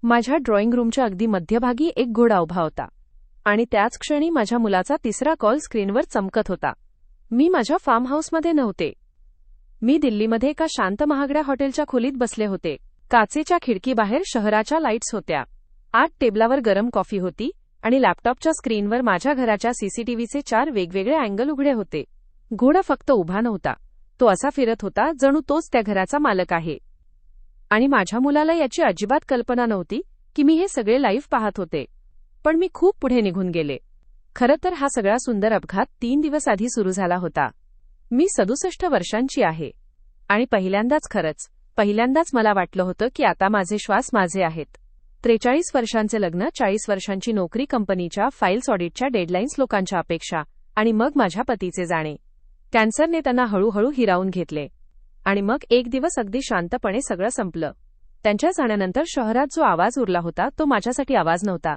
माझ्या ड्रॉइंग रूमच्या अगदी मध्यभागी एक घोडा उभा होता आणि त्याच क्षणी माझ्या मुलाचा तिसरा कॉल स्क्रीनवर चमकत होता. मी माझ्या फार्म हाऊसमध्ये नव्हते. मी दिल्लीमध्ये एका शांत महागड्या हॉटेलच्या खोलीत बसले होते. काचेच्या खिडकीबाहेर शहराच्या लाईट्स होत्या. आत टेबलावर गरम कॉफी होती आणि लॅपटॉपच्या स्क्रीनवर माझ्या घराच्या सीसीटीव्हीचे 4 वेगवेगळे अँगल उघडे होते. घोडा फक्त उभा नव्हता, तो असा फिरत होता जणू तोच त्या घराचा मालक आहे. आणि माझ्या मुलाला याची अजिबात कल्पना नव्हती की मी हे सगळे लाईव्ह पाहत होते. पण मी खूप पुढे निघून गेले. खरं तर हा सगळा सुंदर अपघात 3 दिवस आधी सुरू झाला होता. मी 67 वर्षांची आहे आणि पहिल्यांदाच मला वाटलं होतं की आता माझे श्वास माझे आहेत. 43 वर्षांचे लग्न, 40 वर्षांची नोकरी, कंपनीच्या फाईल्स, ऑडिटच्या डेडलाईन्स, लोकांच्या अपेक्षा आणि मग माझ्या पतीचे जाणे. कॅन्सरने त्यांना हळूहळू हिरावून घेतले. आणि मग एक दिवस अगदी शांतपणे सगळं संपलं. त्यांच्या जाण्यानंतर शहरात जो आवाज उरला होता तो माझ्यासाठी आवाज नव्हता.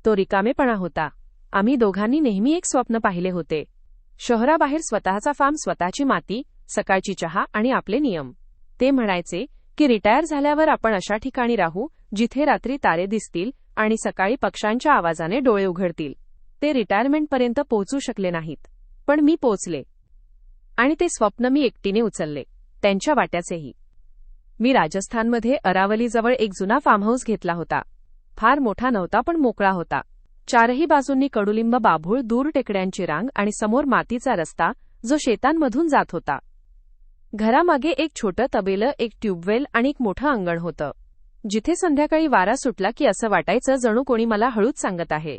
तो रिकामेपणा होता. आम्ही दोघांनी नेहमी एक स्वप्न पाहिले होते. शहराबाहेर स्वतःचा फार्म, स्वतःची माती, सकाळची चहा आणि आपले नियम. ते म्हणायचे की रिटायर झाल्यावर आपण अशा ठिकाणी राहू जिथे रात्री तारे दिसतील आणि सकाळी पक्ष्यांच्या आवाजाने डोळे उघडतील. ते रिटायरमेंटपर्यंत पोहोचू शकले नाहीत, पण मी पोहोचले. आणि ते स्वप्न मी एकटीने उचलले, त्यांच्या वाट्याचेही. मी राजस्थानमध्ये अरावलीजवळ एक जुना फार्म हाऊस घेतला होता. फार मोठा नव्हता, पण मोकळा होता. 4ही बाजूंनी कडुलिंब, बाभूळ, दूर टेकड्यांची रांग आणि समोर मातीचा रस्ता जो शेतांमधून जात होता. घरामागे एक छोटं तबेलं, एक ट्यूबवेल आणि एक मोठं अंगण होतं, जिथे संध्याकाळी वारा सुटला की असं वाटायचं जणू कोणी मला हळूच सांगत आहे,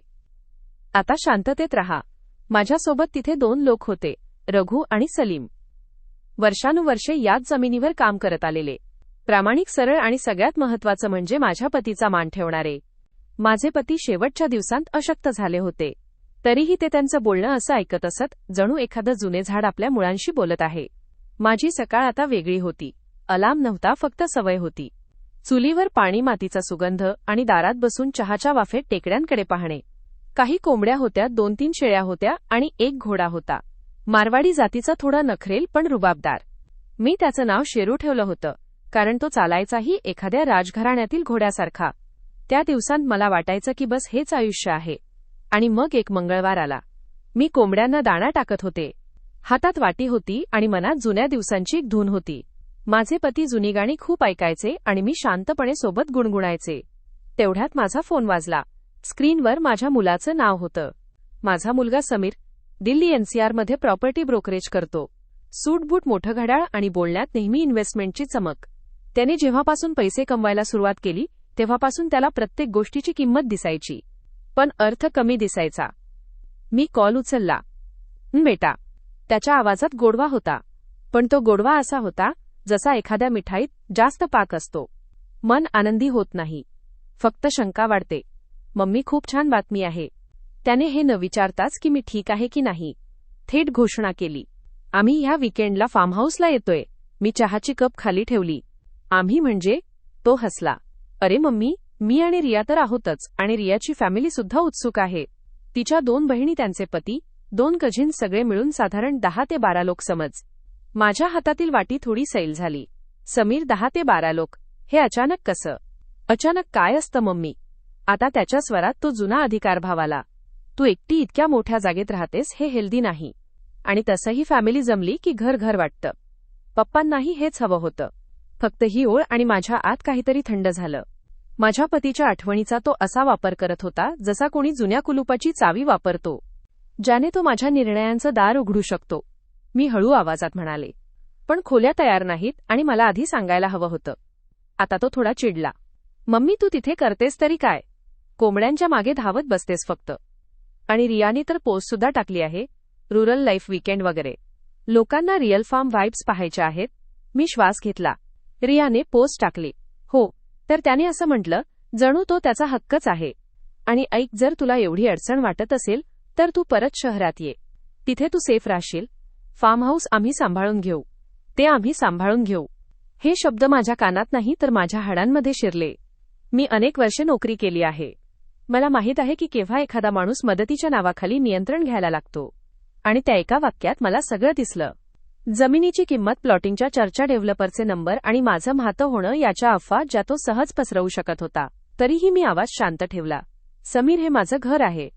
आता शांततेत राहा. माझ्यासोबत तिथे 2 लोक होते, रघु आणि सलीम. वर्षानुवर्षे याच जमिनीवर काम करत आलेले, प्रामाणिक, सरळ आणि सगळ्यात महत्त्वाचं म्हणजे माझ्या पतीचा मान ठेवणारे. माझे पती शेवटच्या दिवसांत अशक्त झाले होते. तरीही ते त्यांचं बोलणं असं ऐकत असत जणू एखादं जुने झाड आपल्या मुळांशी बोलत आहे. माझी सकाळ आता वेगळी होती. अलार्म नव्हता, फक्त सवय होती. चुलीवर पाणी, मातीचा सुगंध आणि दारात बसून चहाच्या वाफेत टेकड्यांकडे पाहणे. काही कोंबड्या होत्या, 2-3 शेळ्या होत्या आणि एक घोडा होता. मारवाडी जातीचा, थोडा नखरेल पण रुबाबदार. मी त्याचं नाव शेरू ठेवलं होतं, कारण तो चालायचाही एखाद्या राजघराण्यातील घोड्यासारखा. त्या दिवसांत मला वाटायचं की बस हेच आयुष्य आहे. आणि मग एक मंगळवार आला. मी कोंबड्यांना दाणा टाकत होते. हातात वाटी होती आणि मनात जुन्या दिवसांची एक धून होती. माझे पती जुनी गाणी खूप ऐकायचे आणि मी शांतपणे सोबत गुणगुणायचे. तेवढ्यात माझा फोन वाजला. स्क्रीनवर माझ्या मुलाचं नाव होतं. माझा मुलगा समीर, दिल्ली एनसीआरमध्ये प्रॉपर्टी ब्रोकरेज करतो. सूटबूट, मोठं घड्याळ आणि बोलण्यात नेहमी इन्व्हेस्टमेंटची चमक. त्याने जेव्हापासून पैसे कमवायला सुरुवात केली तेव्हापासून त्याला प्रत्येक गोष्टीची किंमत दिसायची, पण अर्थ कमी दिसायचा. मी कॉल उचलला. बेटा. त्याच्या आवाजात गोडवा होता, पण तो गोडवा असा होता जसा एखाद्या मिठाईत जास्त पाक असतो. मन आनंदी होत नाही, फक्त शंका वाढते. मम्मी, खूप छान बातमी आहे. त्याने हे न विचारताच की मी ठीक आहे की नाही, थेट घोषणा केली. आम्ही ह्या वीकेंडला फार्म हाऊसला येतोय. मी चहाची कप खाली ठेवली. आम्ही म्हणजे? तो हसला. अरे मम्मी, मी आणि रिया तर आहोतच, आणि रियाची फॅमिली सुद्धा उत्सुक आहे. तिच्या 2 बहिणी, त्यांचे पती, 2 कझिन्स, सगळे मिळून साधारण 10 ते 12 लोक समज. माझ्या हातातील वाटी थोडी सैल झाली. समीर, 10 ते 12 लोक? हे अचानक कसं? अचानक काय असतं मम्मी? आता त्याच्या स्वरात तो जुना अधिकार भाव आला. तू एकटी इतक्या मोठ्या जागेत राहतेस, हे हेल्दी नाही. आणि तसंही फॅमिली जमली की घर वाटतं. पप्पांनाही हेच हवं होतं. फक्त ही ओळ, आणि माझ्या आत काहीतरी थंड झालं. माझ्या पतीच्या आठवणीचा तो असा वापर करत होता जसा कोणी जुन्या कुलुपाची चावी वापरतो, ज्याने तो माझ्या निर्णयांचं दार उघडू शकतो. मी हळू आवाजात म्हणाले, पण खोल्या तयार नाहीत आणि मला आधी सांगायला हवं होतं. आता तो थोडा चिडला. मम्मी, तू तिथे करतेस तरी काय? कोंबड्यांच्या मागे धावत बसतेस फक्त. आणि रियाने तर पोस्ट सुद्धा टाकली आहे, रुरल लाईफ वीकेंड वगैरे. लोकांना रिअल फार्म व्हाइब्स पाहायच्या आहेत. मी श्वास घेतला. रियाने पोस्ट टाकली. हो, तर त्याने असं म्हटलं जणू तो त्याचा हक्कच आहे. आणि ऐक, जर तुला एवढी अडचण वाटत असेल तर तू परत शहरात ये. तिथे तू सेफ राहशील. फार्म हाऊस आम्ही सांभाळून घेऊ. ते आम्ही सांभाळून घेऊ. हे शब्द माझ्या कानात नाही तर माझ्या हाडांमध्ये शिरले. मी अनेक वर्षे नोकरी केली आहे. मला माहीत आहे की केव्हा एखादा माणूस मदतीच्या नावाखाली नियंत्रण घ्यायला लागतो. आणि त्या एका वाक्यात मला सगळं दिसलं. जमिनीची किंमत, प्लॉटिंगच्या चर्चा, डेव्हलपरचे नंबर आणि माझं म्हातं होणं याच्या अफवा ज्या तो सहज पसरवू शकत होता. तरीही मी आवाज शांत ठेवला. समीर, हे माझं घर आहे.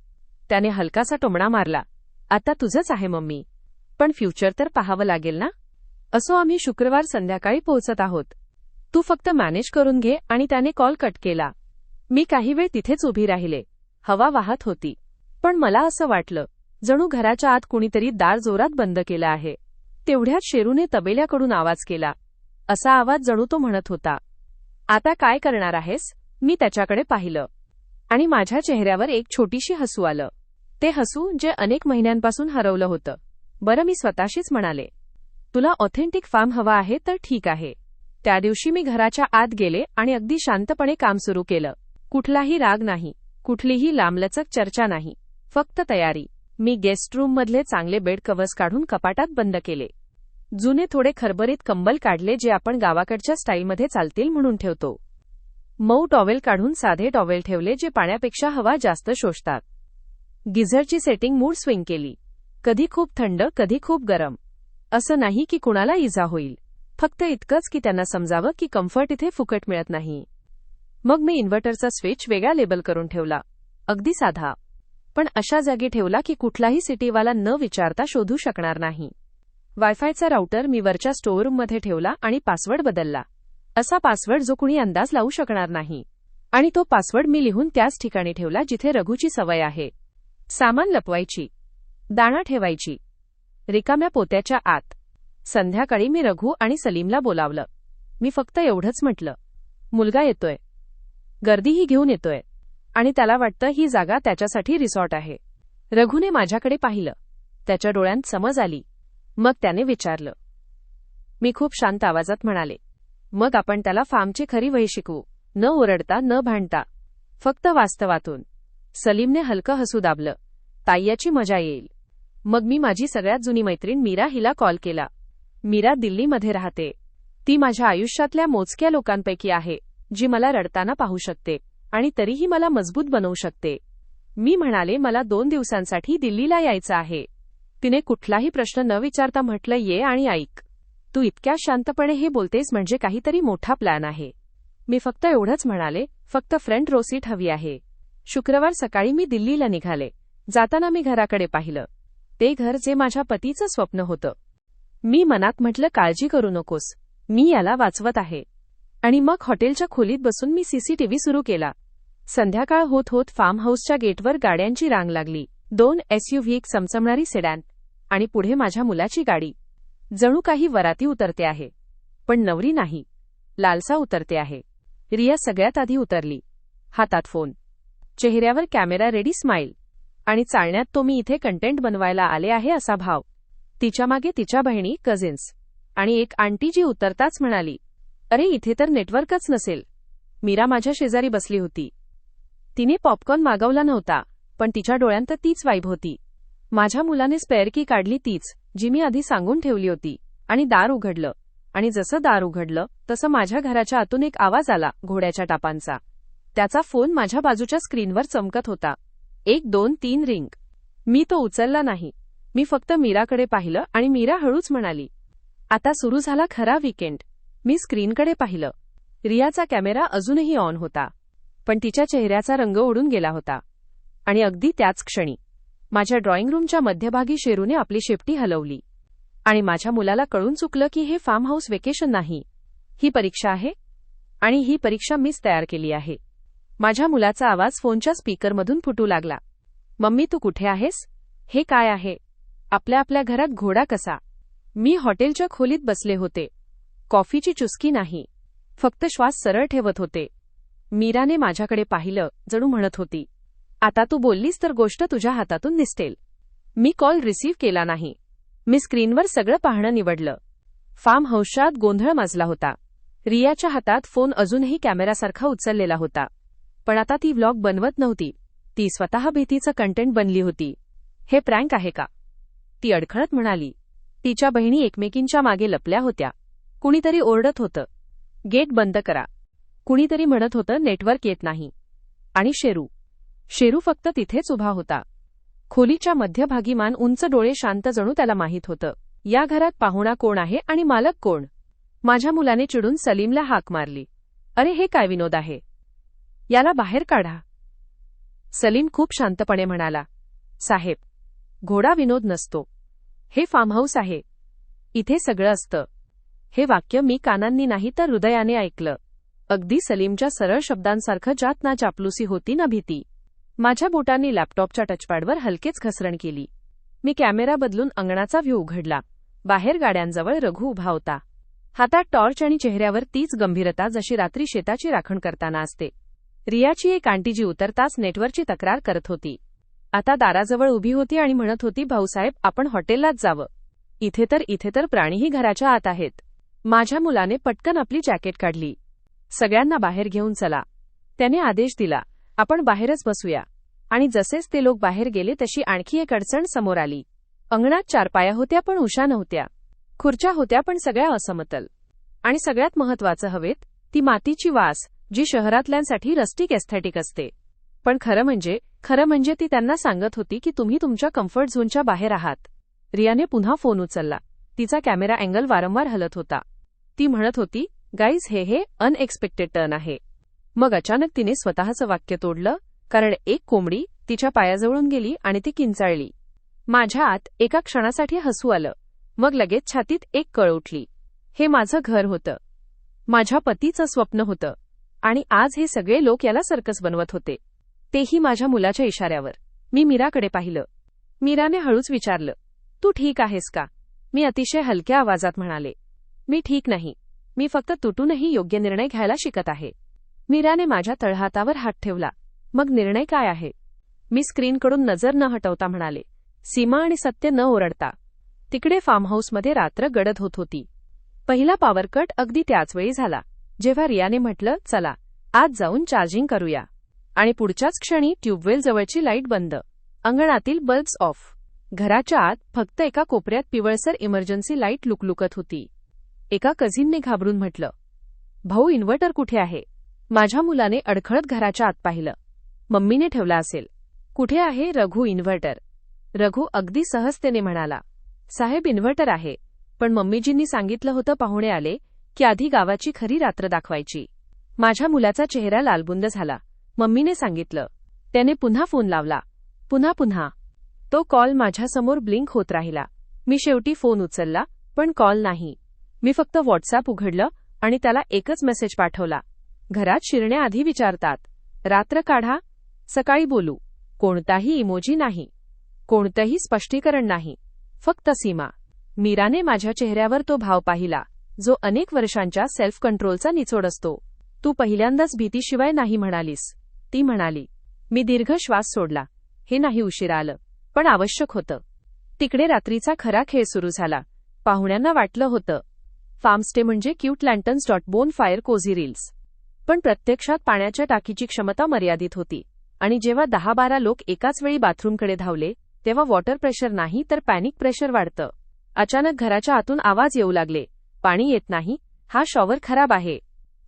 त्याने हलकासा टोमणा मारला. आता तुझंच आहे मम्मी. पण फ्युचर तर पाहावं लागेल ना. असो, आम्ही शुक्रवार संध्याकाळी पोहोचत आहोत. तू फक्त मॅनेज करून घे. आणि त्याने कॉल कट केला. मी काही वेळ तिथेच उभी राहिले. हवा वाहत होती. पण मला असं वाटलं जणू घराच्या आत कुणीतरी दार जोरात बंद केलं आहे. तेवढ्यात शेरूने तबेल्याकडून आवाज केला. असा आवाज जणू तो म्हणत होता, आता काय करणार आहेस? मी त्याच्याकडे पाहिलं आणि माझ्या चेहऱ्यावर एक छोटीशी हसू आलं. ते हसू जे अनेक महिन्यांपासून हरवलं होतं. बरं, मी स्वतःशीच म्हणाले, तुला ऑथेंटिक फार्म हवा आहे तर ठीक आहे. त्या दिवशी मी घराच्या आत गेले आणि अगदी शांतपणे काम सुरू केलं. कुठलाही राग नाही, कुठलीही लांबलचक चर्चा नाही, फक्त तयारी. मी गेस्ट रूम मधले चांगले बेड कव्हर्स काढून कपाटात बंद केले. जुने थोडे खरबरीत कंबल काढले जे आपण गावाकडच्या स्टाईलमध्ये चालतील म्हणून ठेवतो. मऊ टॉवेल काढून साधे टॉवेल ठेवले जे पाण्यापेक्षा हवा जास्त शोषतात. गिझरची सेटिंग मूड स्विंग केली. कधी खूप थंड, कधी खूप गरम. असं नाही की कुणाला इजा होईल, फक्त इतकंच की त्यांना समजावं की कम्फर्ट इथे फुकट मिळत नाही. मग मी इन्व्हर्टरचा स्विच वेगळा लेबल करून ठेवला. अगदी साधा, पण अशा जागी ठेवला की कुठलाही सिटीवाला न विचारता शोधू शकणार नाही. वायफायचा राउटर मी वरच्या स्टोअरूममध्ये ठेवला आणि पासवर्ड बदलला. असा पासवर्ड जो कुणी अंदाज लावू शकणार नाही. आणि तो पासवर्ड मी लिहून त्याच ठिकाणी ठेवला जिथे रघुची सवय आहे. सामान लपवायची, दाणा ठेवायची, रिकाम्या पोत्याच्या आत. संध्याकाळी मी रघु आणि सलीमला बोलावलं. मी फक्त एवढंच म्हटलं, मुलगा येतोय, गर्दीही घेऊन येतोय आणि त्याला वाटतं ही जागा त्याच्यासाठी रिसॉर्ट आहे. रघुने माझ्याकडे पाहिलं. त्याच्या डोळ्यांत समज आली. मग त्याने विचारलं. मी खूप शांत आवाजात म्हणाले, मग आपण त्याला फार्मची खरी वही शिकवू, न ओरडता, न भांडता, फक्त वास्तवातून. सलीमने हलकं हसू दाबलं. ताईयाची मजा येईल. मग मी माझी सगळ्यात जुनी मैत्रीण मीरा हिला कॉल केला. मीरा दिल्लीमध्ये राहते. ती माझ्या आयुष्यातल्या मोजक्या लोकांपैकी आहे जी मला रडताना पाहू शकते आणि तरीही मला मजबूत बनवू शकते. मी म्हणाले, मला 2 दिवसांसाठी दिल्लीला यायचं आहे. तिने कुठलाही प्रश्न न विचारता म्हटलं, ये आणि ऐक. तू इतक्या शांतपणे हे बोलतेस म्हणजे काहीतरी मोठा प्लॅन आहे. मी फक्त एवढंच म्हणाले, फक्त फ्रंट रो सीट हवी आहे. शुक्रवार सकाळी मी दिल्लीला निघाले. जाताना मी घराकडे पाहिलं. ते घर जे माझ्या पतीचं स्वप्न होतं. मी मनात म्हटलं, काळजी करू नकोस, मी याला वाचवत आहे. आणि मग हॉटेलच्या खोलीत बसून मी सीसीटीव्ही सुरू केला. संध्याकाळ होत होत फार्म हाऊसच्या गेटवर गाड्यांची रांग लागली. 2 SUV, एक चमचमणारी सेडॅन आणि पुढे माझ्या मुलाची गाडी. जणू काही वराती उतरते आहे, पण नवरी नाही, लालसा उतरते आहे. रिया सगळ्यात आधी उतरली. हातात फोन, चेहऱ्यावर कॅमेरा रेडी स्माईल आणि चालण्यात तो मी इथे कंटेंट बनवायला आले आहे असा भाव. तिच्यामागे तिच्या बहिणी, कझिन्स आणि एक आंटी जी उतरताच म्हणाली, अरे इथे तर नेटवर्कच नसेल. मीरा माझ्या शेजारी बसली होती. तिने पॉपकॉर्न मागवला नव्हता, पण तिच्या डोळ्यांत तीच वाईब होती. माझ्या मुलाने स्पेअर की काढली, तीच जी मी आधी सांगून ठेवली होती, आणि दार उघडलं. आणि जसं दार उघडलं तसं माझ्या घराच्या आतून एक आवाज आला, घोड्याच्या टापांचा. त्याचा फोन माझ्या बाजूच्या स्क्रीनवर चमकत होता. 1 2 3 रिंग. मी तो उचलला नाही. मी फक्त मीराकडे पाहिलं आणि मीरा हळूच म्हणाली, आता सुरू झाला खरा वीकेंड. मी स्क्रीनकडे पाहिलं. रियाचा कॅमेरा अजूनही ऑन होता, पण तिच्या चेहऱ्याचा रंग उडून गेला होता. आणि अगदी त्याच क्षणी माझ्या ड्रॉइंग रूमच्या मध्यभागी शेरूने आपली शेपटी हलवली. आणि माझ्या मुलाला कळून चुकलं की हे फार्म हाऊस वेकेशन नाही, ही परीक्षा आहे. आणि ही परीक्षा मीच तयार केली आहे. माझ्या मुलाचा आवाज फोनच्या स्पीकरमधून फुटू लागला. मम्मी, तू कुठे आहेस? हे काय आहे? आपल्या घरात घोडा कसा? मी हॉटेलच्या खोलीत बसले होते. कॉफीची चुस्की नाही, फक्त श्वास सरळ ठेवत होते. मीराने माझ्याकडे पाहिलं, जणू म्हणत होती, आता तू बोललीस तर गोष्ट तुझ्या हातातून निसटेल. मी कॉल रिसीव्ह केला नाही. मी स्क्रीनवर सगळं पाहणं निवडलं. फार्म हाऊसच्यात गोंधळ माजला होता. रियाच्या हातात फोन अजूनही कॅमेरासारखा उचललेला होता. पण आता ती व्लॉग बनवत नव्हती. ती स्वतः भीतीचं कंटेंट बनली होती. हे प्रँक आहे का? ती अडखळत म्हणाली. तिच्या बहिणी एकमेकींच्या मागे लपल्या होत्या. कुणीतरी ओरडत होतं, गेट बंद करा. कुणीतरी म्हणत होतं, नेटवर्क येत नाही. आणि शेरू फक्त तिथेच उभा होता. खोलीच्या मध्यभागी मान उंच, डोळे शांत, जणू त्याला माहीत होतं, या घरात पाहुणा कोण आहे आणि मालक कोण. माझ्या मुलाने चिडून सलीमला हाक मारली. अरे हे काय विनोद आहे? याला बाहेर काढा. सलीम खूप शांतपणे म्हणाला, साहेब, घोडा विनोद नसतो. हे फार्म हाऊस आहे. इथे सगळं असतं. हे वाक्य मी कानांनी नाही तर हृदयाने ऐकलं. अगदी सलीमच्या सरळ शब्दांसारखं, ज्यात ना चापलुसी होती ना भीती. माझ्या बोटांनी लॅपटॉपच्या टचपॅडवर हलकेच घसरण केली. मी कॅमेरा बदलून अंगणाचा व्ह्यू उघडला. बाहेर गाड्यांजवळ रघु उभा होता. हातात टॉर्च आणि चेहऱ्यावर तीच गंभीरता जशी रात्री शेताची राखण करताना असते. रियाची एक आंटी जी उतरताच नेटवर्कची तक्रार करत होती, आता दाराजवळ उभी होती आणि म्हणत होती, भाऊसाहेब, आपण हॉटेललाच जावं. इथे तर प्राणीही घराच्या आत आहेत. माझ्या मुलाने पटकन आपली जॅकेट काढली. सगळ्यांना बाहेर घेऊन चला. त्याने आदेश दिला, आपण बाहेरच बसूया. आणि जसेच ते लोक बाहेर गेले तशी आणखी एक अडचण समोर आली. अंगणात चारपाया होत्या पण उशा नव्हत्या. खुर्च्या होत्या पण सगळ्या असमतल. आणि सगळ्यात महत्त्वाचं, हवेत ती मातीची वास, जी शहरातल्यांसाठी रस्टिक एस्थेटिक असते. पण खरं म्हणजे ती त्यांना सांगत होती की तुम्ही तुमच्या कम्फर्ट झोनच्या बाहेर आहात. रियाने पुन्हा फोन उचलला. तिचा कॅमेरा अँगल वारंवार हलत होता. ती म्हणत होती, गाईज, हे अनएक्सपेक्टेड टर्न आहे. मग अचानक तिने स्वतःचं वाक्य तोडलं, कारण एक कोंबडी तिच्या पायाजवळून गेली आणि ती किंचाळली. माझ्या आत एका क्षणासाठी हसू आलं. मग लगेच छातीत एक कळ उठली. हे माझं घर होतं. माझ्या पतीचं स्वप्न होतं. आणि आज हे सगळे लोक याला सर्कस बनवत होते. तेही माझ्या मुलाच्या इशाऱ्यावर. मी मीराकडे पाहिलं. मीराने हळूच विचारलं, तू ठीक आहेस का? मी अतिशय हलक्या आवाजात म्हणाले, मी ठीक नाही. मी फक्त तुटूनही योग्य निर्णय घ्यायला शिकत आहे. मीराने माझ्या तळहातावर हात ठेवला. मग निर्णय काय आहे? मी स्क्रीनकडून नजर न हटवता म्हणाले, सीमा आणि सत्य न ओरडता. तिकडे फार्म हाऊसमध्ये रात्र गडद होत होती. पहिला पॉवर कट अगदी त्याच वेळी झाला, जेव्हा रियाने म्हटलं, चला आज जाऊन चार्जिंग करूया. आणि पुढच्याच क्षणी ट्यूबवेल जवळची लाईट बंद. अंगणातील बल्ब्स ऑफ. घराच्या आत फक्त एका कोपऱ्यात पिवळसर इमर्जन्सी लाईट लुकलुकत होती. एका कझिनने घाबरून म्हटलं, भाऊ, इन्व्हर्टर कुठे आहे? माझ्या मुलाने अडखळत घराच्या आत पाहिलं. मम्मीने ठेवला असेल. कुठे आहे रघु इन्व्हर्टर? रघु अगदी सहजतेने म्हणाला, साहेब, इन्व्हर्टर आहे, पण मम्मीजींनी सांगितलं होतं पाहुणे आले की आधी गावाची खरी रात्र दाखवायची. माझ्या मुलाचा चेहरा लालबुंद झाला. मम्मीने सांगितलं. त्याने पुन्हा फोन लावला. पुन्हा. तो कॉल माझ्यासमोर ब्लिंक होत राहिला. मी शेवटी फोन उचलला, पण कॉल नाही. मी फक्त व्हॉट्सअॅप उघडलं आणि त्याला एकच मेसेज पाठवला. घरात शिरण्याआधी विचारतात, रात्र काढा, सकाळी बोलू. कोणताही इमोजी नाही, कोणतंही स्पष्टीकरण नाही, फक्त सीमा. मीराने माझ्या चेहऱ्यावर तो भाव पाहिला, जो अनेक वर्षांच्या सेल्फ कंट्रोलचा निचोड असतो. तू पहिल्यांदाच भीतीशिवाय नाही म्हणालीस, ती म्हणाली. मी दीर्घ श्वास सोडला. हे नाही उशिरा आलं, पण आवश्यक होतं. तिकडे रात्रीचा खरा खेळ सुरू झाला. पाहुण्यांना वाटलं होतं फार्मस्टे म्हणजे cute lanterns bonfire cosy reels. पण प्रत्यक्षात पाण्याच्या टाकीची क्षमता मर्यादित होती. आणि जेव्हा 10-12 लोक एकाच वेळी बाथरूमकडे धावले, तेव्हा वॉटर प्रेशर नाही तर पॅनिक प्रेशर वाढतं. अचानक घराच्या आतून आवाज येऊ लागले, पाणी येत नाही, हा शॉवर खराब आहे.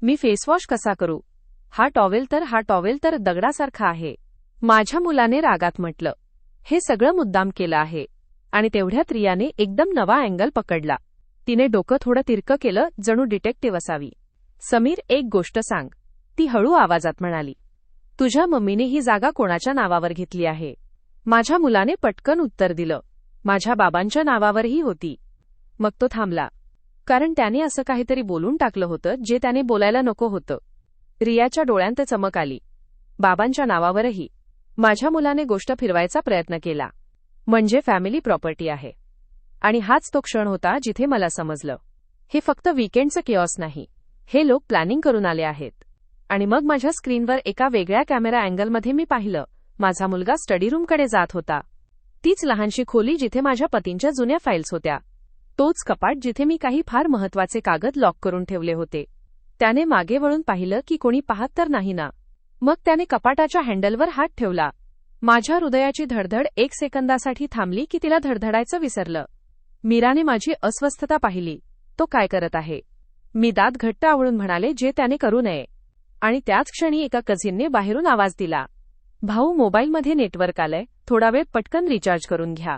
मी फेसवॉश कसा करू? हा टॉवेल तर दगडासारखा आहे. माझ्या मुलाने रागात म्हटलं, हे सगळं मुद्दाम केलं आहे. आणि तेवढ्यात रियाने एकदम नवा अँगल पकडला. तिने डोकं थोडं तिरकं केलं, जणू डिटेक्टिव्ह असावी. समीर, एक गोष्ट सांग, ती हळू आवाजात म्हणाली. तुझ्या मम्मीने ही जागा कोणाच्या नावावर घेतली आहे? माझ्या मुलाने पटकन उत्तर दिलं, माझ्या बाबांच्या नावावरही होती. मग तो थांबला, कारण त्याने असं काहीतरी बोलून टाकलं होतं जे त्याने बोलायला नको होतं. रियाच्या डोळ्यांत चमक आली. बाबांच्या नावावरही? माझ्या मुलाने गोष्ट फिरवायचा प्रयत्न केला. म्हणजे फॅमिली प्रॉपर्टी आहे. आणि हाच तो क्षण होता जिथे मला समजलं, हे फक्त वीकेंडचं किऑस नाही, हे लोक प्लॅनिंग करून आले आहेत. आणि मग माझ्या स्क्रीनवर एका वेगळ्या कॅमेरा अँगलमध्ये मी पाहिलं, माझा मुलगा स्टडी रूमकडे जात होता. तीच लहानशी खोली जिथे माझ्या पतींच्या जुन्या फाईल्स होत्या. तोच कपाट जिथे मी काही फार महत्त्वाचे कागद लॉक करून ठेवले होते. त्याने मागे वळून पाहिलं की कोणी पाहत तर नाही ना. मग त्याने कपाटाच्या हँडलवर हात ठेवला. माझ्या हृदयाची धडधड 1 सेकंदासाठी थांबली की तिला धडधडायचं विसरलं. मीराने माझी अस्वस्थता पाहिली. तो काय करत आहे? मी दात घट्ट आवळून म्हणाले, जे त्याने करू नये. आणि त्याच क्षणी एका कझिनने बाहेरून आवाज दिला, भाऊ, मोबाईलमध्ये नेटवर्क आलंय, थोडा वेळ पटकन रिचार्ज करून घ्या.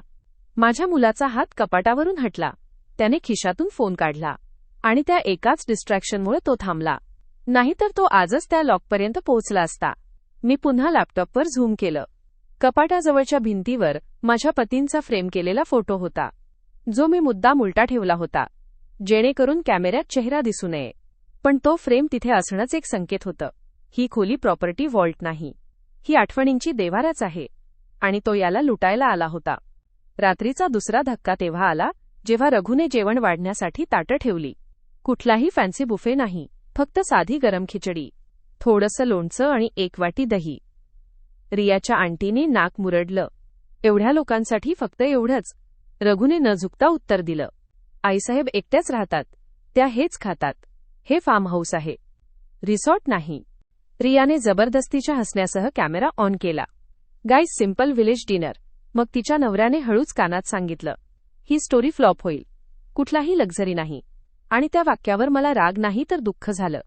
माझ्या मुलाचा हात कपाटावरून हटला. त्याने खिशातून फोन काढला. आणि त्या एकाच डिस्ट्रॅक्शनमुळे तो थांबला. नाहीतर तो आजच त्या लॉकपर्यंत पोहोचला असता. मी पुन्हा लॅपटॉपवर झूम केलं. कपाटाजवळच्या भिंतीवर माझ्या पतींचा फ्रेम केलेला फोटो होता, जो मी मुद्दाम उलटा ठेवला होता, जेणेकरून कॅमेऱ्यात चेहरा दिसू नये. पण तो फ्रेम तिथे असणंच एक संकेत होतं. ही खोली प्रॉपर्टी व्हॉल्ट नाही. ही आठवणींची देवारच आहे. आणि तो याला लुटायला आला होता. रात्रीचा दुसरा धक्का तेव्हा आला, जेव्हा रघुने जेवण वाढण्यासाठी ताटं ठेवली. कुठलाही फॅन्सी बुफे नाही, फक्त साधी गरम खिचडी, थोडंसं लोणचं आणि एक वाटी दही. रियाच्या आंटीने नाक मुरडलं. एवढ्या लोकांसाठी फक्त एवढंच? रघुने न झुकता उत्तर दिलं. आईसाहेब एकट्याच राहतात, त्या हेच खातात. हे फार्म हाऊस आहे, रिसॉर्ट नाही. रियाने जबरदस्तीच्या हसण्यासह कॅमेरा ऑन केला. Guys, simple village dinner. मग तिच्या नवऱ्याने हळूच कानात सांगितलं, ही स्टोरी फ्लॉप होईल. कुठलाही लक्झरी नाही. आणि त्या वाक्यावर मला राग नाही तर दुःख झालं.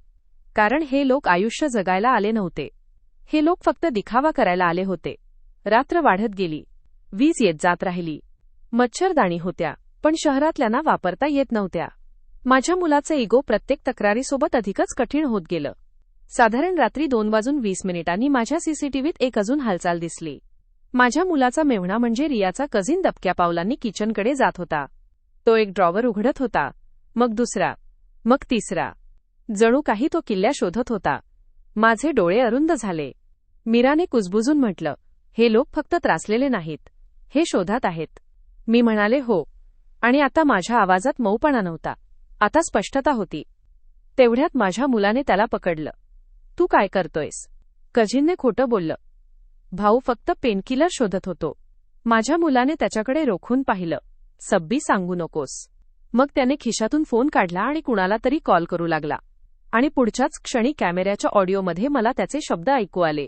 कारण हे लोक आयुष्य जगायला आले नव्हते. हे लोक फक्त दिखावा करायला आले होते. रात्र वाढत गेली. वीज येत जात राहिली. मच्छरदाणी होत्या, पण शहरातल्यांना वापरता येत नव्हत्या. माझ्या मुलाचं इगो प्रत्येक तक्रारीसोबत अधिकच कठीण होत गेलं. साधारण रात्री 2:20 माझ्या सीसीटीव्हीत एक अजून हालचाल दिसली. माझ्या मुलाचा मेव्हणा म्हणजे रियाचा कझिन दबक्या पावलांनी किचनकडे जात होता. तो एक ड्रॉवर उघडत होता, मग दुसरा, मग तिसरा. जणू काही तो किल्ल्या शोधत होता. माझे डोळे अरुंद झाले. मीराने कुजबुजून म्हटलं, हे लोक फक्त त्रासलेले नाहीत, हे शोधात आहेत. मी म्हणाले, हो. आणि आता माझ्या आवाजात मऊपणा नव्हता, आता स्पष्टता होती. तेवढ्यात माझ्या मुलाने त्याला पकडलं. तू काय करतोयस? कझिनने खोटं बोललं. भाऊ फक्त पेनकिलर शोधत होतो. माझ्या मुलाने त्याच्याकडे रोखून पाहिलं. सब्बी सांगू नकोस. मग त्याने खिशातून फोन काढला आणि कुणाला तरी कॉल करू लागला. आणि पुढच्याच क्षणी कॅमेऱ्याच्या ऑडिओमध्ये मला त्याचे शब्द ऐकू आले.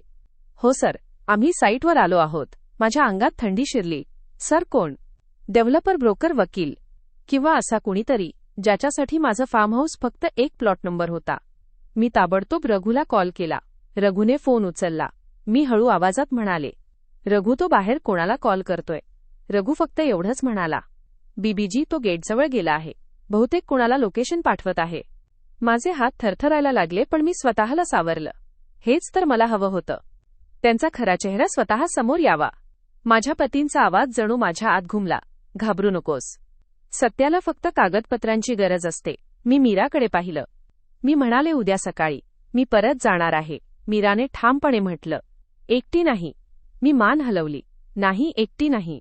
हो सर, आम्ही साईटवर आलो आहोत. माझ्या अंगात थंडी शिरली. सर कोण? डेव्हलपर, ब्रोकर, वकील किंवा असा कुणीतरी ज्याच्यासाठी माझं फार्म हाऊस फक्त एक प्लॉट नंबर होता. मी ताबडतोब रघुला कॉल केला. रघुने फोन उचलला. मी हळू आवाजात म्हणाले, रघु, तो बाहेर कोणाला कॉल करतोय? रघु फक्त एवढंच म्हणाला, बीबीजी, तो गेटजवळ गेला आहे. बहुतेक कोणाला लोकेशन पाठवत आहे. माझे हात थरथरायला लागले, पण मी स्वतःला सावरलं. हेच तर मला हवं होतं. त्यांचा खरा चेहरा स्वतः समोर यावा. माझ्या पतींचा आवाज जणू माझ्या आत घुमला. घाबरू नकोस. सत्याला फक्त कागदपत्रांची गरज असते. मी मीराकडे पाहिलं. मी म्हणाले, उद्या सकाळी मी परत जाणार आहे. मीराने ठामपणे म्हटलं, एकटी नाही. मी मान हलवली. नाही, एकटी नाही.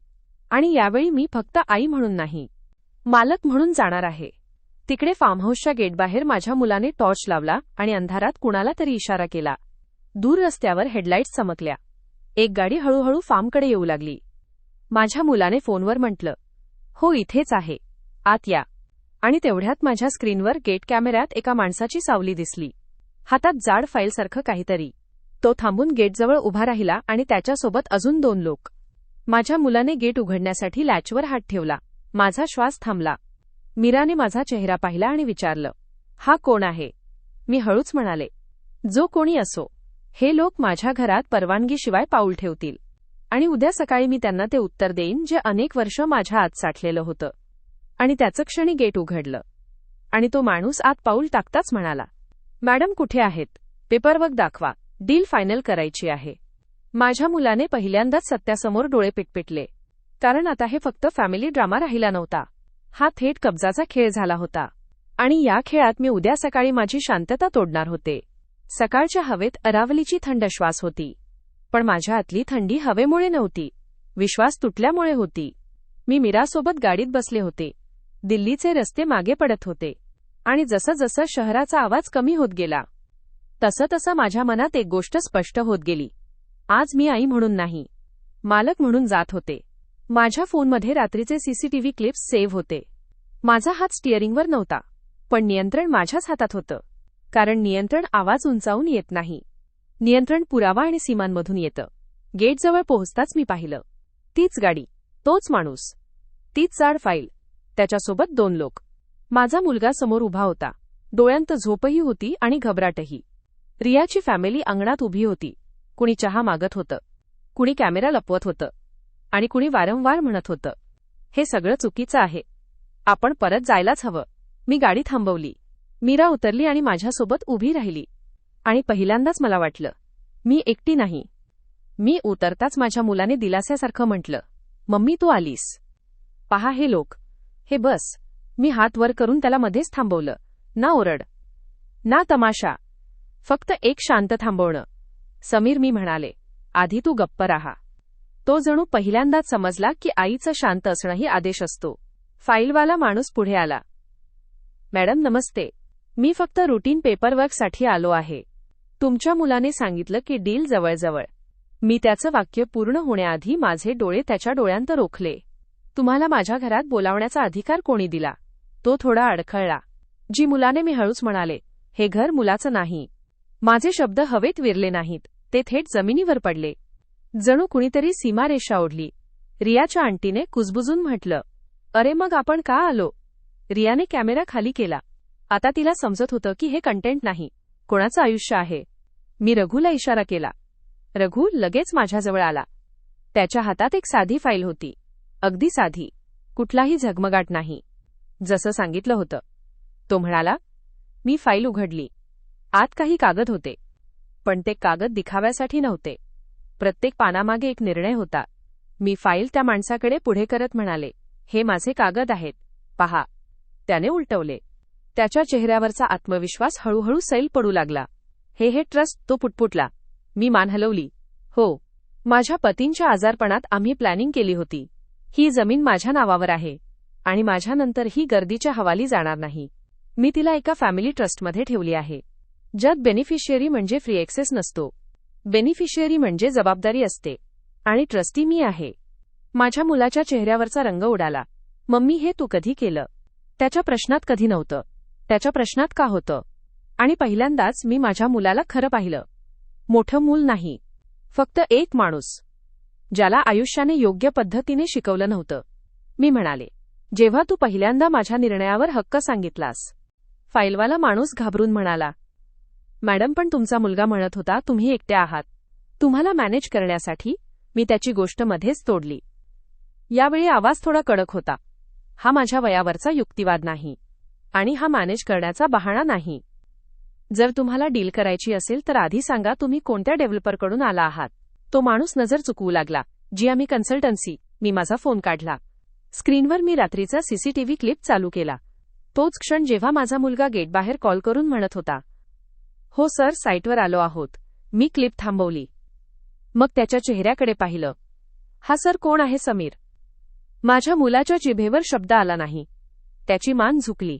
आणि यावेळी मी फक्त आई म्हणून नाही, मालक म्हणून जाणार आहे. तिकडे फार्म हाऊसच्या गेटबाहेर माझ्या मुलाने टॉर्च लावला आणि अंधारात कुणाला तरी इशारा केला. दूर रस्त्यावर हेडलाईट्स चमकल्या. एक गाडी हळूहळू फार्मकडे येऊ लागली. माझ्या मुलाने फोनवर म्हटलं, हो, इथेच आहे, आत या. आणि तेवढ्यात माझ्या स्क्रीनवर गेट कॅमेऱ्यात एका माणसाची सावली दिसली. हातात जाड फाईलसारखं काहीतरी. तो थांबून गेटजवळ उभा राहिला आणि त्याच्यासोबत अजून 2 लोक. माझ्या मुलाने गेट उघडण्यासाठी लॅचवर हात ठेवला. माझा श्वास थांबला. मीराने माझा चेहरा पाहिला आणि विचारलं, हा कोण आहे? मी हळूच म्हणाले, जो कोणी असो, हे लोक माझ्या घरात परवानगीशिवाय पाऊल ठेवतील. आणि उद्या सकाळी मी त्यांना ते उत्तर देईन जे अनेक वर्ष माझ्या आत साठलेलं होतं. आणि त्याच क्षणी गेट उघडलं. आणि तो माणूस आत पाऊल टाकताच म्हणाला, मॅडम कुठे आहेत? पेपरवर्क दाखवा, डील फायनल करायची आहे. माझ्या मुलाने पहिल्यांदाच सत्यासमोर डोळे पिटपिटले. कारण आता हे फक्त फॅमिली ड्रामा राहिला नव्हता. हा थेट कब्जाचा खेळ झाला होता. आणि या खेळात मी उद्या सकाळी माझी शांतता तोडणार होते. सकाळच्या हवेत अरावलीची थंड श्वास होती. पण माझ्या आतली थंडी हवेमुळे नव्हती, विश्वास तुटल्यामुळे होती. मी मीरासोबत गाडीत बसले होते. दिल्लीचे रस्ते मागे पडत होते. आणि जसं जसं शहराचा आवाज कमी होत गेला, तसं तसं माझ्या मनात एक गोष्ट स्पष्ट होत गेली. आज मी आई म्हणून नाही, मालक म्हणून जात होते. माझ्या फोनमध्ये रात्रीचे सीसीटीव्ही क्लिप्स सेव्ह होते. माझा हात स्टिअरिंगवर नव्हता, पण नियंत्रण माझ्याच हातात होतं. कारण नियंत्रण आवाज उंचावून येत नाही. नियंत्रण पुरावा आणि सीमांमधून येतं. गेटजवळ पोहोचताच मी पाहिलं. तीच गाडी, तोच माणूस, तीच जाड फाईल, त्याच्यासोबत 2 लोक. माझा मुलगा समोर उभा होता. डोळ्यांत झोपही होती आणि घबराटही. रियाची फॅमिली अंगणात उभी होती. कुणी चहा मागत होतं, कुणी कॅमेरा लपवत होतं, आणि कुणी वारंवार म्हणत होतं, हे सगळं चुकीचं आहे, आपण परत जायलाच हवं. मी गाडी थांबवली. मीरा उतरली आणि माझ्यासोबत उभी राहिली. आणि पहिल्यांदाच मला वाटलं, मी एकटी नाही. मी उतरताच माझ्या मुलाने दिलास्यासारखं म्हटलं, मम्मी तू आलीस. पहा हे लोक, हे बस. मी हात वर करून त्याला मध्येच थांबवलं. ना ओरड, ना तमाशा, फक्त एक शांत थांबवणं. समीर, मी म्हणाले, आधी तू गप्प राहा. तो जणू पहिल्यांदाच समजला की आईचं शांत असणंही आदेश असतो. फाईलवाला माणूस पुढे आला. मॅडम नमस्ते, मी फक्त रुटीन पेपरवर्कसाठी आलो आहे. तुमच्या मुलाने सांगितलं की डील जवळजवळ. मी त्याचं वाक्य पूर्ण होण्याआधी माझे डोळे त्याच्या डोळ्यांत रोखले. तुम्हाला माझ्या घरात बोलावण्याचा अधिकार कोणी दिला? तो थोडा अडखळला. जी मुलाने, मी हळूच म्हणाले, हे घर मुलाचं नाही. माझे शब्द हवेत विरले नाहीत, ते थेट जमिनीवर पडले. जणू कुणीतरी सीमारेषा ओढली. रियाच्या आंटीने कुजबुजून म्हटलं, अरे मग आपण का आलो? रियाने कॅमेरा खाली केला. आता तिला समजत होतं की हे कंटेंट नाही, कोणाचं आयुष्य आहे. मी रघुला इशारा केला. रघु लगेच माझ्याजवळ आला. त्याच्या हातात एक साधी फाईल होती. अगदी साधी, कुठलाही झगमगाट नाही, जसं सांगितलं होतं. तो म्हणाला. मी फाईल उघडली. आत काही कागद होते, पण ते कागद दिखाव्यासाठी नव्हते. प्रत्येक पानामागे एक निर्णय होता. मी फाईल त्या माणसाकडे पुढे करत म्हणाले, हे माझे कागद आहेत, पहा. त्याने उलटवले. त्याच्या चेहऱ्यावरचा आत्मविश्वास हळूहळू सैल पडू लागला. हे ट्रस्ट, तो पुटपुटला. मी मान हलवली. हो, माझ्या पतींच्या आजारपणात आम्ही प्लॅनिंग केली होती. ही जमीन माझ्या नावावर आहे आणि माझ्यानंतर ही गर्दीच्या हवाली जाणार नाही. मी तिला एका फॅमिली ट्रस्टमध्ये ठेवली आहे, ज्यात बेनिफिशियरी म्हणजे फ्री ॲक्सेस नसतो. बेनिफिशियरी म्हणजे जबाबदारी असते, आणि ट्रस्टी मी आहे. माझ्या मुलाच्या चेहऱ्यावरचा रंग उडाला. मम्मी, हे तू कधी केलं? त्याच्या प्रश्नात कधी नव्हतं, त्याच्या प्रश्नात का होतं? आणि पहिल्यांदाच मी माझ्या मुलाला खरं पाहिलं. मोठं मूल नाही, फक्त एक माणूस, ज्याला आयुष्याने योग्य पद्धतीने शिकवलं नव्हतं. मी म्हणाले, जेव्हा तू पहिल्यांदा माझ्या निर्णयावर हक्क सांगितलास. फाईलवाला माणूस घाबरून म्हणाला, मॅडम पण तुमचा मुलगा म्हणत होता तुम्ही एकट्या आहात. तुम्हाला मॅनेज करण्यासाठी. मी त्याची गोष्ट मध्येच तोडली. यावेळी आवाज थोडा कडक होता. हा माझ्या वयावरचा युक्तिवाद नाही, आणि हा मॅनेज करण्याचा बहाणा नाही. जर तुम्हाला डील करायची असेल तर आधी सांगा तुम्ही कोणत्या डेव्हलपरकडून आला आहात. तो माणूस नजर चुकवू लागला. जी आम्ही कन्सल्टन्सी. मी माझा फोन काढला. स्क्रीनवर मी रात्रीचा सीसीटीव्ही क्लिप चालू केला. तोच क्षण जेव्हा माझा मुलगा गेट बाहेर कॉल करून म्हणत होता, हो सर, साईटवर आलो आहोत. मी क्लिप थांबवली. मग त्याच्या चेहऱ्याकडे पाहिलं. हा सर कोण आहे? समीर. माझ्या मुलाच्या जिभेवर शब्द आला नाही. त्याची मान झुकली,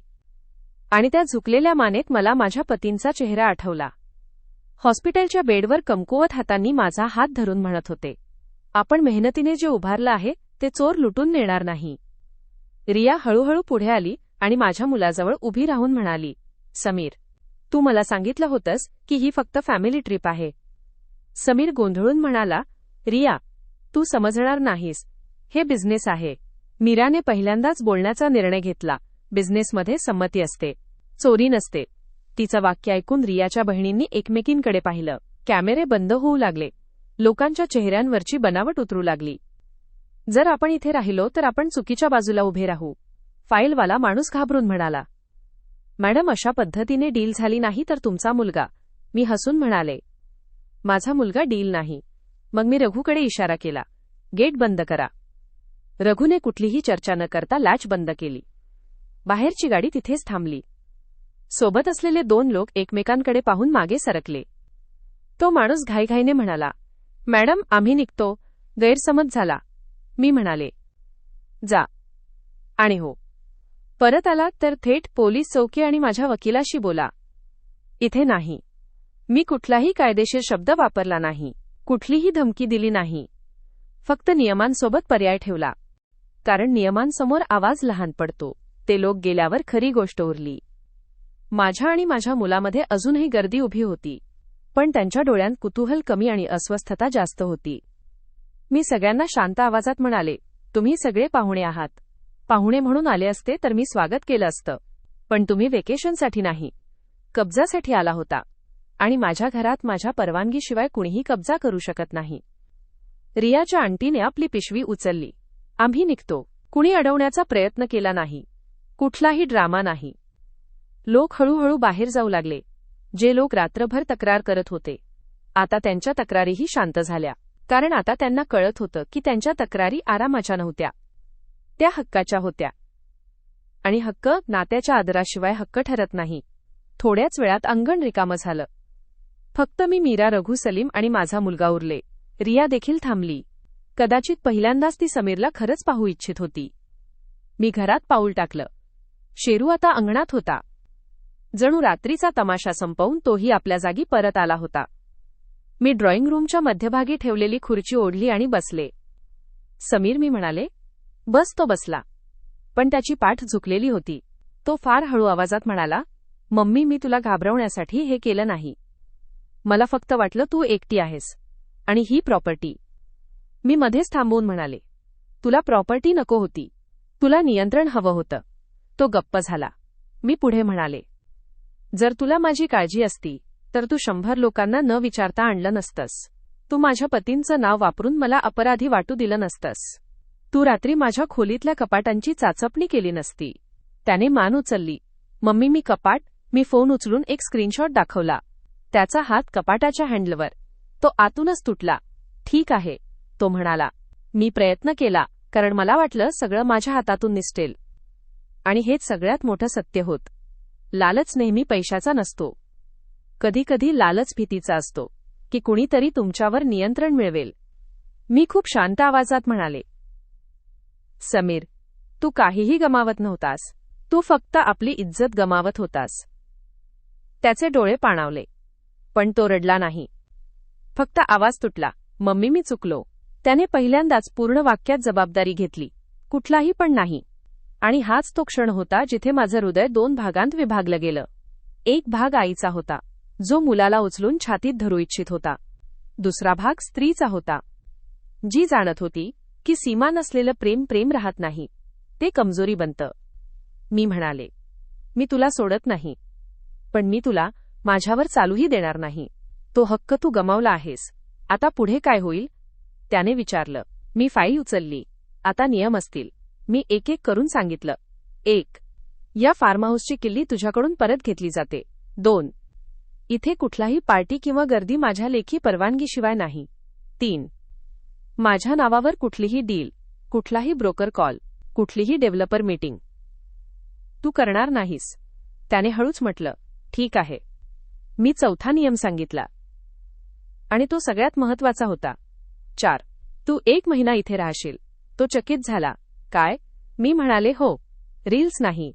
आणि त्या झुकलेल्या मानेत मला माझ्या पतींचा चेहरा आठवला. हॉस्पिटलच्या बेडवर कमकुवत हातांनी माझा हात धरून म्हणत होते, आपण मेहनतीने जे उभारलं आहे ते चोर लुटून नेणार नाही. रिया हळूहळू पुढे आली आणि माझ्या मुलाजवळ उभी राहून म्हणाली, समीर, तू मला सांगितलं होतंस की ही फक्त फॅमिली ट्रिप आहे. समीर गोंधळून म्हणाला, रिया, तू समजणार नाहीस, हे बिझनेस आहे. मीराने पहिल्यांदाच बोलण्याचा निर्णय घेतला. बिझनेसमध्ये संमती असते, चोरी नसते. तिचं वाक्य ऐकून रियाच्या बहिणींनी एकमेकींकडे पाहिलं. कॅमेरे बंद होऊ लागले. लोकांच्या चेहऱ्यांवरची बनावट उतरू लागली. जर आपण इथे राहिलो तर आपण चुकीच्या बाजूला उभे राहू. फाईलवाला माणूस घाबरून म्हणाला, मॅडम, अशा पद्धतीने डील झाली नाही तर तुमचा मुलगा. मी हसून म्हणाले, माझा मुलगा डील नाही. मग मी रघुकडे इशारा केला, गेट बंद करा. रघुने कुठलीही चर्चा न करता लॅच बंद केली. बाहेरची गाडी तिथेच थांबली. सोबत असलेले दोन लोक एकमेकांकडे पाहून मागे सरकले. तो माणूस घाईघाईने म्हणाला, मॅडम, आम्ही निघतो. गैरसमज झाला. मी म्हणाले, जा. आणि हो, परत आला तर थेट पोलीस चौकी आणि माझ्या वकिलाशी बोला. इथे नाही. मी कुठलाही कायदेशीर शब्द वापरला नाही, कुठलीही धमकी दिली नाही. फक्त नियमांसोबत पर्याय ठेवला. कारण नियमांसमोर आवाज लहान पडतो. ते लोक गेल्यावर खरी गोष्ट उरली. माझ्या आणि माझ्या मुलामध्ये अजूनही गर्दी उभी होती, पण त्यांच्या डोळ्यांत कुतूहल कमी आणि अस्वस्थता जास्त होती. मी सगळ्यांना शांत आवाजात म्हणाले, तुम्ही सगळे पाहुणे आहात. पाहुणे म्हणून आले असते तर मी स्वागत केलं असतं, पण तुम्ही वेकेशनसाठी नाही, कब्जासाठी आला होता. आणि माझ्या घरात माझ्या परवानगीशिवाय कुणीही कब्जा करू शकत नाही. रियाच्या आंटीने आपली पिशवी उचलली. आम्ही निघतो. कुणी अडवण्याचा प्रयत्न केला नाही. कुठलाही ड्रामा नाही. लोक हळूहळू बाहेर जाऊ लागले. जे लोक रात्रभर तक्रार करत होते आता त्यांच्या तक्रारीही शांत झाल्या, कारण आता त्यांना कळत होतं की त्यांच्या तक्रारी आरामाच्या नव्हत्या, त्या हक्काच्या होत्या. आणि हक्क नात्याच्या आदराशिवाय हक्क ठरत नाही. थोड्याच वेळात अंगण रिकामं झालं. फक्त मी, मीरा, रघु, सलीम आणि माझा मुलगा उरले. रिया देखील थांबली. कदाचित पहिल्यांदाच ती समीरला खरंच पाहू इच्छित होती. मी घरात पाऊल टाकलं. शेरू आता अंगणात होता. जणू रात्रीचा तमाशा संपवून तोही आपल्या जागी परत आला होता. मी ड्रॉइंग रूमच्या मध्यभागी ठेवलेली खुर्ची ओढली आणि बसले. समीर, मी म्हणाले. बस. तो बसला, पण त्याची पाठ झुकलेली होती. तो फार हळू आवाजात म्हणाला, मम्मी, मी तुला घाबरवण्यासाठी हे केलं नाही. मला फक्त वाटलं तू एकटी आहेस आणि ही प्रॉपर्टी. मी मध्येच थांबवून म्हणाले, तुला प्रॉपर्टी नको होती, तुला नियंत्रण हवं होतं. तो गप्प झाला. मी पुढे म्हणाले, जर तुला माझी काळजी असती तर तू 100 लोकांना न विचारता आणलं नसतंस. तू माझ्या पतींचं नाव वापरून मला अपराधी वाटू दिलं नसतंस. तू रात्री माझ्या खोलीतल्या कपाटांची चाचपणी केली नसती. त्याने मान उचलली. मम्मी, मी कपाट. मी फोन उचलून एक स्क्रीनशॉट दाखवला. त्याचा हात कपाटाच्या हँडलवर. तो आतूनच तुटला. ठीक आहे, तो म्हणाला. मी प्रयत्न केला, कारण मला वाटलं सगळं माझ्या हातातून निसटेल. आणि हेच सगळ्यात मोठं सत्य होत. लालच नेहमी पैशाचा नसतो. कधीकधी लालच भीतीचा असतो, की कुणीतरी तुमच्यावर नियंत्रण मिळवेल. मी खूप शांत आवाजात म्हणाले, समीर, तू काहीही गमावत नव्हतास. तू फक्त आपली इज्जत गमावत होतास. त्याचे डोळे पाणावले, पण तो रडला नाही. फक्त आवाज तुटला, मम्मी, मी चुकलो. त्याने पहिल्यांदाच पूर्ण वाक्यात जबाबदारी घेतली. कुठलाही पण नाही. आणि हाच तो क्षण होता जिथे माझं हृदय 2 भागांत विभागलं गेलं. एक भाग आईचा होता, जो मुलाला उचलून छातीत धरू इच्छित होता. दुसरा भाग स्त्रीचा होता, जी जाणत होती की सीमा नसलेलं प्रेम प्रेम राहत नाही, ते कमजोरी बनतं. मी म्हणाले, मी तुला सोडत नाही, पण मी तुला माझ्यावर चालूही देणार नाही. तो हक्क तू गमावला आहेस. आता पुढे काय होईल? त्याने विचारलं. मी फाईल उचलली. आता नियम असतील. मी एक एक करून सांगितलं. 1. या फार्महाऊसची किल्ली तुझ्याकडून परत घेतली जाते. 2. इथे कुठलाही पार्टी किंवा गर्दी माझ्या लेखी परवानगीशिवाय नाही. 3. माझ्या नावावर कुठलीही डील, कुठलाही ब्रोकर कॉल, कुठलीही डेव्हलपर मीटिंग तू करणार नाहीस. त्याने हळूच म्हटलं, ठीक आहे. मी 4था नियम सांगितला. आणि तो सगळ्यात महत्वाचा होता. 4. तू 1 महिना इथे राहशील. तो चकित झाला. काय? मी म्हणाले, हो. रील्स नाही,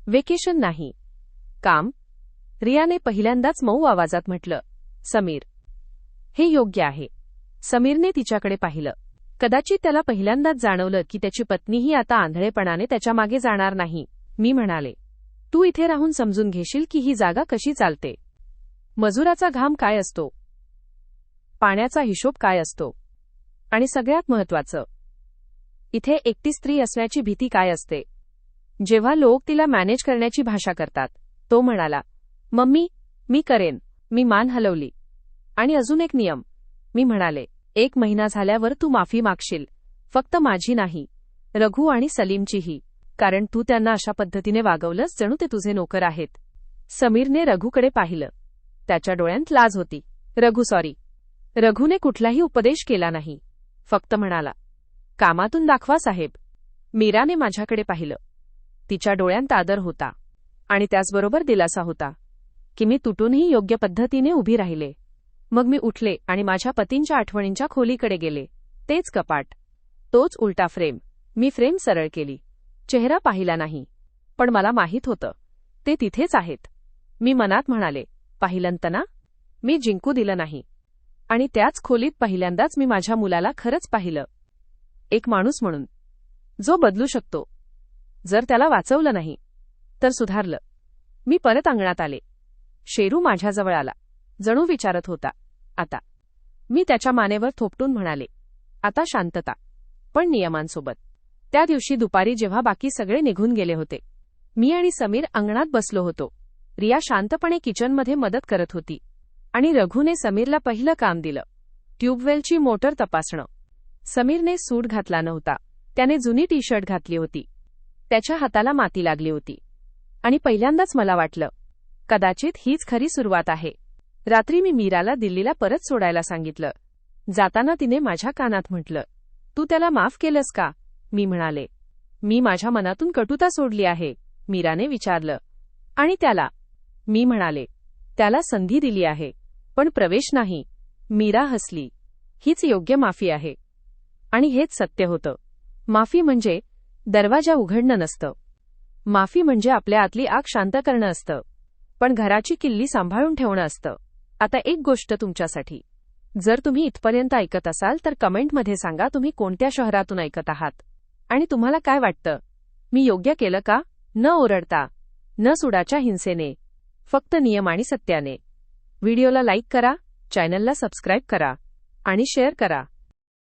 वेकेशन नाही, काम. रियाने पहिल्यांदाच मऊ आवाजात म्हटलं, समीर, हे योग्य आहे. समीरने तिच्याकडे पाहिलं. कदाचित त्याला पहिल्यांदाच जाणवलं की त्याची पत्नीही आता आंधळेपणाने त्याच्या मागे जाणार नाही. मी म्हणाले, तू इथे राहून समजून घेशील की ही जागा कशी चालते. मजुराचा घाम काय असतो, पाण्याचा हिशोब काय असतो, आणि सगळ्यात महत्वाचं, इथे एकटी स्त्री असण्याची भीती काय असते. जेव्हा लोक तिला मॅनेज करण्याची भाषा करतात. तो म्हणाला, मम्मी, मी करेन. मी मान हलवली. आणि अजून एक नियम. मी म्हणाले, 1 महिना झाल्यावर तू माफी मागशील. फक्त माझी नाही, रघु आणि सलीमचीही, कारण तू त्यांना अशा पद्धतीने वागवलंस जणू ते तुझे नोकर आहेत. समीरने रघुकडे पाहिलं. त्याच्या डोळ्यांत लाज होती. रघु, सॉरी. रघुने कुठलाही उपदेश केला नाही, फक्त म्हणाला, कामातून दाखवा साहेब. मीराने माझ्याकडे पाहिलं. तिच्या डोळ्यांत आदर होता आणि त्याचबरोबर दिलासा होता की मी तुटूनही योग्य पद्धतीने उभी राहिले. मग मी उठले आणि माझ्या पतींच्या आठवणींच्या खोलीकडे गेले. तेच कपाट, तोच उलटा फ्रेम. मी फ्रेम सरळ केली. चेहरा पाहिला नाही, पण मला माहीत होतं ते तिथेच आहेत. मी मनात म्हणाले, पाहिलंत ना. मी जिंकू दिलं नाही. आणि त्याच खोलीत पहिल्यांदाच मी माझ्या मुलाला खरंच पाहिलं. एक माणूस म्हणून, जो बदलू शकतो. जर त्याला वाचवलं नाही तर सुधारलं. मी परत अंगणात आले. शेरू माझ्याजवळ आला, जणू विचारत होता, आता. मी त्याच्या मानेवर थोपटून म्हणाले, आता शांतता, पण नियमांसोबत. त्या दिवशी दुपारी जेव्हा बाकी सगळे निघून गेले होते, मी आणि समीर अंगणात बसलो होतो. रिया शांतपणे किचनमध्ये मदत करत होती. आणि रघुने समीरला पहिलं काम दिलं, ट्यूबवेलची मोटर तपासणं. समीरने सूट घातला नव्हता. त्याने जुनी टी शर्ट घातली होती. त्याच्या हाताला माती लागली होती. आणि पहिल्यांदाच मला वाटलं, कदाचित हीच खरी सुरुवात आहे. रात्री मी मीराला दिल्लीला परत सोडायला सांगितलं. जाताना तिने माझ्या कानात म्हटलं, तू त्याला माफ केलंस का? मी म्हणाले, मी माझ्या मनातून कटुता सोडली आहे. मीराने विचारलं, आणि त्याला? मी म्हणाले, त्याला संधी दिली आहे, पण प्रवेश नाही. मीरा हसली. हीच योग्य माफी आहे. आणि हेच सत्य होतं. माफी म्हणजे दरवाजा उघडणं नसतं. माफी म्हणजे आपल्या आतली आग शांत करणं असतं. पण घराची किल्ली सांभाळून ठेवणं असतं. आता एक गोष्ट तुमच्यासाठी. जर तुम्ही इथपर्यंत ऐकत असाल तर कमेंटमध्ये सांगा तुम्ही कोणत्या शहरातून ऐकत आहात. आणि तुम्हाला काय वाटतं? मी योग्य केलं का? न ओरडता, न सुडाच्या हिंसेने, फक्त नियम आणि सत्याने. व्हिडिओला लाईक करा, चॅनलला सबस्क्राईब करा आणि शेअर करा.